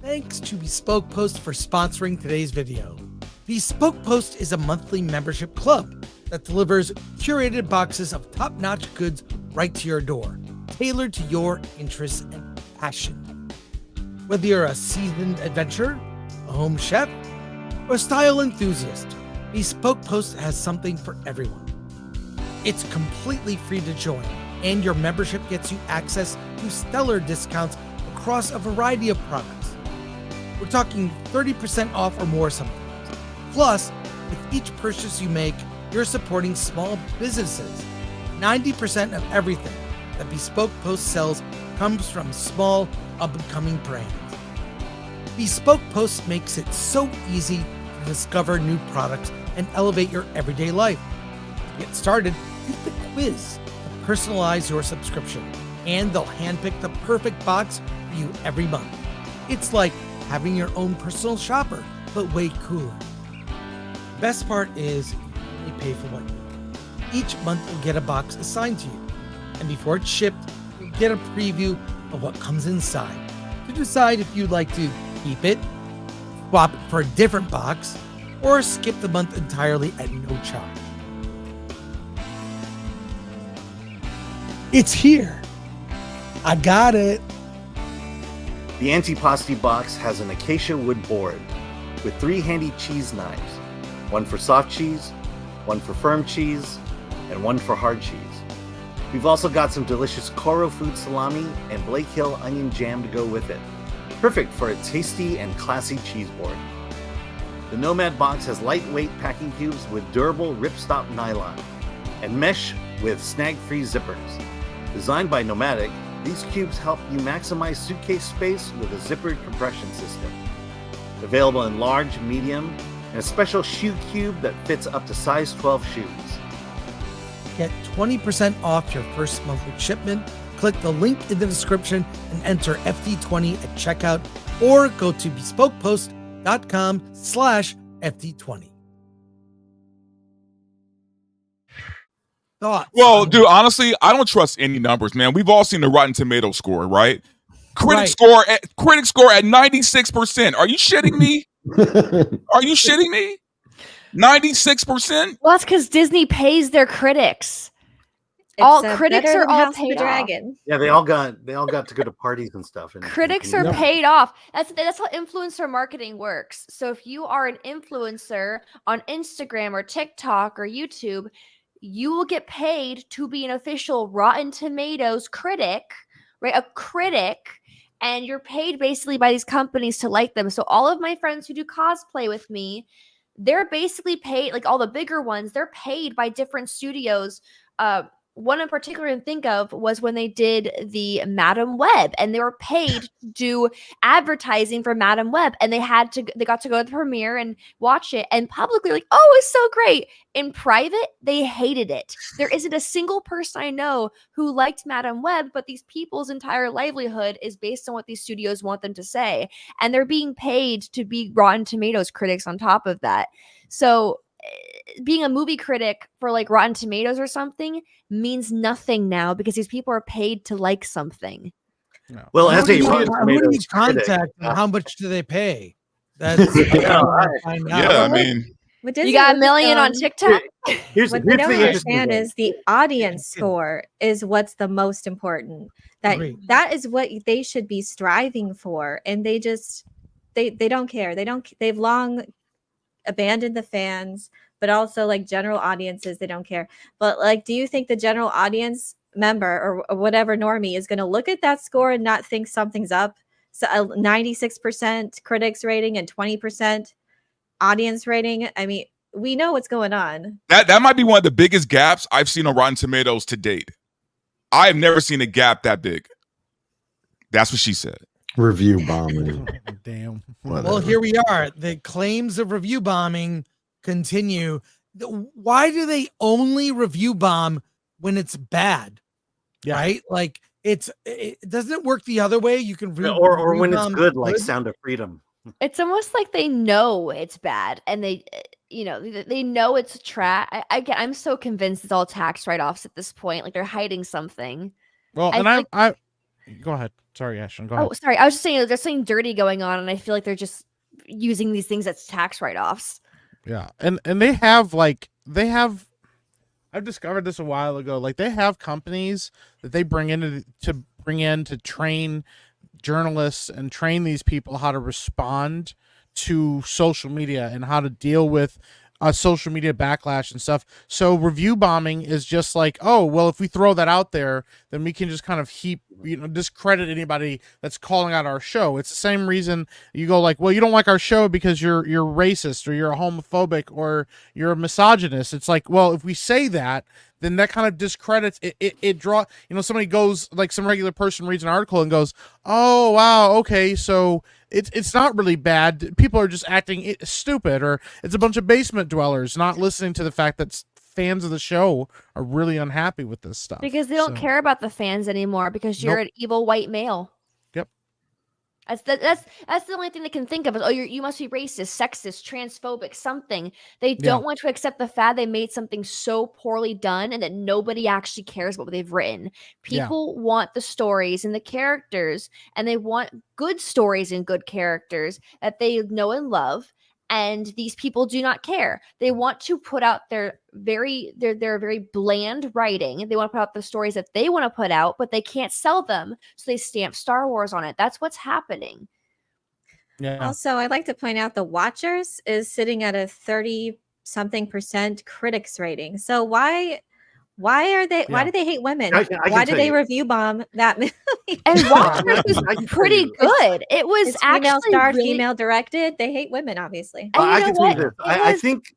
Thanks to Bespoke Post for sponsoring today's video. Bespoke Post is a monthly membership club that delivers curated boxes of top-notch goods right to your door, tailored to your interests and passion. Whether you're a seasoned adventurer, a home chef, or a style enthusiast, Bespoke Post has something for everyone. It's completely free to join, and your membership gets you access to stellar discounts across a variety of products. We're talking 30% off or more sometimes. Plus, with each purchase you make, you're supporting small businesses. 90% of everything that Bespoke Post sells comes from small, up-and-coming brands. Bespoke Post makes it so easy to discover new products and elevate your everyday life. To get started, take the quiz to personalize your subscription, and they'll handpick the perfect box for you every month. It's like having your own personal shopper, but way cooler. The best part is you only pay for what you need. Each month you'll get a box assigned to you, and before it's shipped, you'll get a preview of what comes inside to decide if you'd like to keep it, swap it for a different box, or skip the month entirely at no charge. It's here. I got it. The Antipasti box has an acacia wood board with 3 handy cheese knives, one for soft cheese, one for firm cheese, and one for hard cheese. We've also got some delicious Coro food salami and Blake Hill onion jam to go with it. Perfect for a tasty and classy cheese board. The Nomad box has lightweight packing cubes with durable ripstop nylon and mesh with snag-free zippers. Designed by Nomadic, these cubes help you maximize suitcase space with a zippered compression system. Available in large, medium, and a special shoe cube that fits up to size 12 shoes. Get 20% off your first monthly shipment. Click the link in the description and enter FD20 at checkout, or go to bespokepost.com/FD20. Thoughts? Well, dude, honestly, I don't trust any numbers, man. We've all seen the Rotten Tomato score, right? Critic score at 96%. Are you shitting me? Are you shitting me? 96%? Well, that's because Disney pays their critics. All critics are all paid off. Yeah, they all got to go to parties and stuff. And critics are paid off. That's how influencer marketing works. So if you are an influencer on Instagram or TikTok or YouTube, you will get paid to be an official Rotten Tomatoes critic, right? A critic, and you're paid basically by these companies to like them. So all of my friends who do cosplay with me, they're basically paid, like all the bigger ones, they're paid by different studios. One in particular to think of was when they did the Madam Web, and they were paid to do advertising for Madam Web, and they got to go to the premiere and watch it, and publicly like, oh, it's so great. In private, they hated it. There isn't a single person I know who liked Madam Web, but these people's entire livelihood is based on what these studios want them to say, and they're being paid to be Rotten Tomatoes critics on top of that. So being a movie critic for like Rotten Tomatoes or something means nothing now because these people are paid to like something. No. Well, as a Rotten Tomatoes Tomatoes contact, how much do they pay? That's I mean, you got $1 million on TikTok. What they don't understand is the audience score is what's the most important. That is what they should be striving for, and they don't care. They've long abandoned the fans, but also like general audiences, they don't care. But like, do you think the general audience member or whatever normie is going to look at that score and not think something's up? So a 96% critics rating and 20% audience rating. I mean, we know what's going on. That might be one of the biggest gaps I've seen on Rotten Tomatoes to date. I have never seen a gap that big. That's what she said. Review bombing. Damn. Whatever. Well, here we are. The claims of review bombing continue. Why do they only review bomb when it's bad? Yeah. Right? Like it doesn't work the other way. You can or when it's good, like Sound of Freedom. It's almost like they know it's bad, and they know it's trash. I'm so convinced it's all tax write-offs at this point. Like they're hiding something. Well, and Go ahead. Sorry, Ashton. Go ahead. Oh, sorry. I was just saying there's something dirty going on, and I feel like they're just using these things as tax write-offs. Yeah, and I've discovered this a while ago. Like they have companies that they bring in to train journalists and train these people how to respond to social media and how to deal with social media backlash and stuff. So review bombing is just like, oh, well, if we throw that out there, then we can just kind of discredit anybody that's calling out our show. It's the same reason you go like, well, you don't like our show because you're racist or you're a homophobic or you're a misogynist. It's like, well, if we say that, then that kind of discredits it draw, somebody goes like some regular person reads an article and goes, oh, wow. Okay. So it's not really bad. People are just acting stupid, or it's a bunch of basement dwellers not listening to the fact that fans of the show are really unhappy with this stuff because they don't care about the fans anymore because you're an evil white male. Yep. That's the only thing they can think of is, oh, you must be racist, sexist, transphobic, something. They don't want to accept the fact they made something so poorly done and that nobody actually cares what they've written. People want the stories and the characters, and they want good stories and good characters that they know and love. And these people do not care. They want to put out their very bland writing. They want to put out the stories that they want to put out, but they can't sell them. So they stamp Star Wars on it. That's what's happening. Yeah. Also, I'd like to point out the Watchers is sitting at a 30-something% critics rating. So why do they hate women? Why did they review bomb that movie? And Watchers was pretty good. It was it's actually female starred, really... female directed. They hate women, obviously. I can tell you this. I think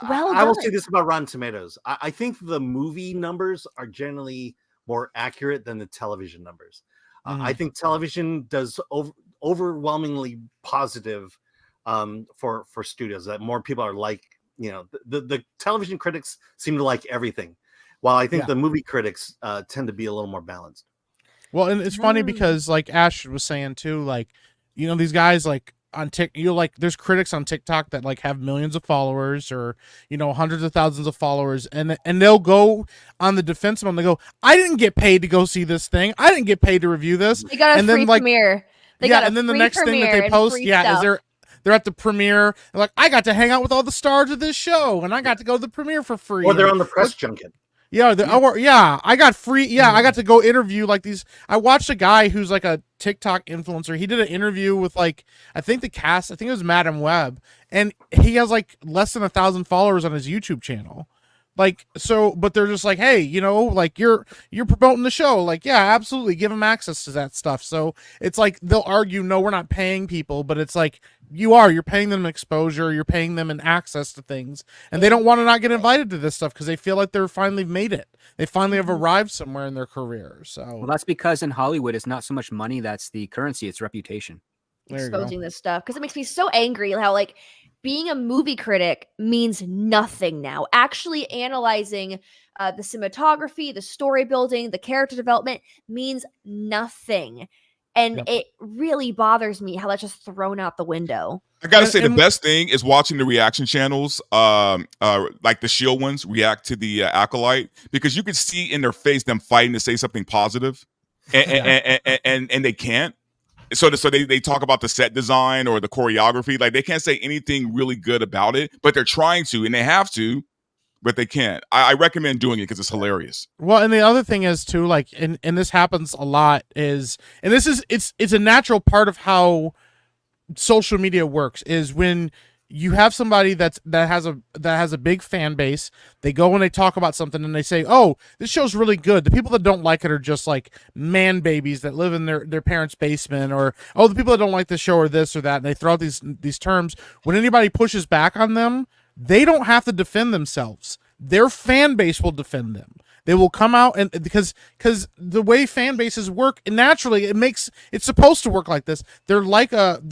well I will say this about Rotten Tomatoes. I think the movie numbers are generally more accurate than the television numbers. I think television does overwhelmingly positive for studios, that more people are like, the television critics seem to like everything, while I think the movie critics tend to be a little more balanced. Well, and it's funny because like Ash was saying too, like, these guys like on TikTok, there's critics on TikTok that like have millions of followers or, hundreds of thousands of followers, and they'll go on the defense of them. They go, I didn't get paid to go see this thing. I didn't get paid to review this. They got a free premiere. And then the next thing that they post, is they're at the premiere. They're like, I got to hang out with all the stars of this show, and I got to go to the premiere for free. Or they're on the press junket. I got free. I got to go interview like these. I watched a guy who's like a TikTok influencer. He did an interview with like, I think the cast, I think it was Madam Web, and he has like less than 1,000 followers on his YouTube channel. Like, so, but they're just like, hey, like you're promoting the show. Like, yeah, absolutely. Give them access to that stuff. So it's like, they'll argue, no, we're not paying people, but it's like, you're paying them exposure. You're paying them an access to things, and they don't want to not get invited to this stuff because they feel like they're finally made it. They finally have arrived somewhere in their career. So, well, that's because in Hollywood, it's not so much money that's the currency; it's reputation. Exposing this stuff, because it makes me so angry how like being a movie critic means nothing now. Actually analyzing the cinematography, the story building, the character development means nothing. And it really bothers me how that's just thrown out the window. I gotta say, the best thing is watching the reaction channels, like the Shield ones, react to the Acolyte, because you can see in their face them fighting to say something positive, and they can't. So they talk about the set design or the choreography, like they can't say anything really good about it, but they're trying to, and they have to, but they can't. I recommend doing it because it's hilarious. Well, and the other thing is too, like, and this happens a lot it's a natural part of how social media works, is when you have somebody that has a big fan base, they go and they talk about something and they say, oh, this show's really good. The people that don't like it are just like man babies that live in their parents' basement, or, oh, the people that don't like the show are this or that, and they throw out these terms. When anybody pushes back on them, they don't have to defend themselves. Their fan base will defend them. They will come out, and because the way fan bases work, naturally it's supposed to work like this. They're like an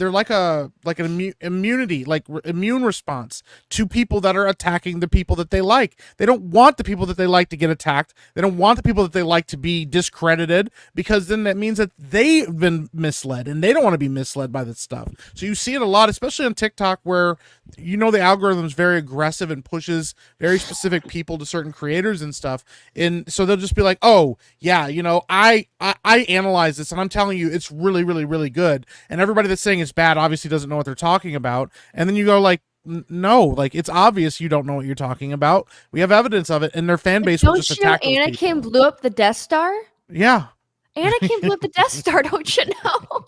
immunity, like immune response to people that are attacking the people that they like. They don't want the people that they like to get attacked. They don't want the people that they like to be discredited, because then that means that they've been misled, and they don't want to be misled by this stuff. So you see it a lot, especially on TikTok, where the algorithm is very aggressive and pushes very specific people to certain creators and stuff. and so they'll just be like, oh yeah, you know, I analyze this and I'm telling you it's really, really, really good. And everybody that's saying it's bad obviously doesn't know what they're talking about. And then you go like, no, like it's obvious you don't know what you're talking about. We have evidence of it, and their fan base will just attack. Don't you know Anakin blew up the Death Star? Yeah. Anakin blew up the Death Star, don't you know?